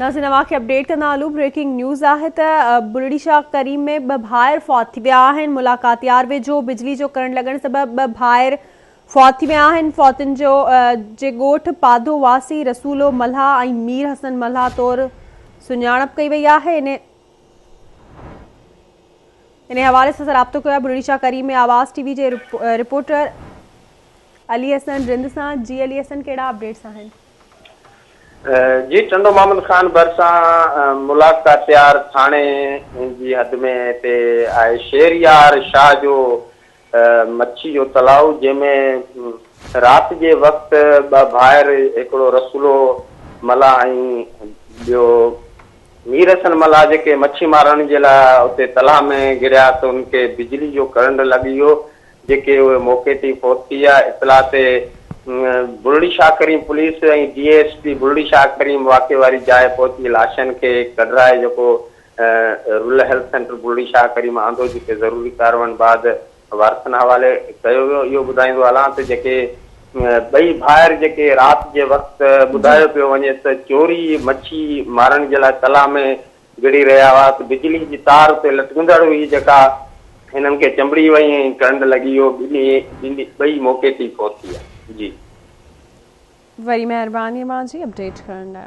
नाज़रीन अवांखे अपडेट कंदा हलूं। ब्रेकिंग न्यूज़ आहे त बुलड़ी शाह करीम में ब भाइर फौत थी विया आहिनि। मुलाक़ातियार वेझो बिजली जो करंट लॻण सबबि ब भाइर फौत थी विया आहिनि। फौतुनि जो जे ॻोठ पाधो वासी रसूलो मल्हा ऐं मीर हसन मल्हा तौरु सुञाणप कई वई आहे। इन हवाले सां राब्तो कयो आहे बुलड़ी शाह करीम में आवाज़ टीवी जे रिपोर्टर अली हसन रिंद सां। जी अली हसन, कहिड़ा अपडेट्स आहिनि? जी टंडो मोहम्मद खान भरिसां मुलाक़ातियार थाने जी हद में ते आहे शेरयार शाह जो मच्छी जो तलाउ, जंहिंमें राति जे वक़्तु ॿ भाइर हिकिड़ो रसूलो मला ऐं ॿियो मीर हसन मला जेके मच्छी मारण जे लाइ उते तलाउ में गिरिया त उनखे बिजली जो करंट लॻी वियो, जेके उहे मौक़े ते फौत थी विया। इतला ते बुलड़ी शाह करीम पुलिस ऐं DSP बुलड़ी शाह करीम वाक़े वारी जाइ पहुची लाशनि खे कढराए जेको रूरल हेल्थ सेंटर बुलड़ी शाह करीम आंदो, जेके ज़रूरी कारवाइनि बाद वारसनि हवाले कयो वियो। इहो ॿुधाईंदो हलां त जेके ॿई भाइर जेके राति जे वक़्तु ॿुधायो पियो वञे त चोरी मच्छी मारण जे लाइ तलाउ में गिड़ी रहिया हुआ त बिजली जी तार ते लटकंदड़ हुई, जेका हिननि खे चंबड़ी वई ऐं करंट लॻी वियो। ॿई मौक़े ते फौत थी विया। जी वरी महिरबानी मां जी अपडेट करण लाइ।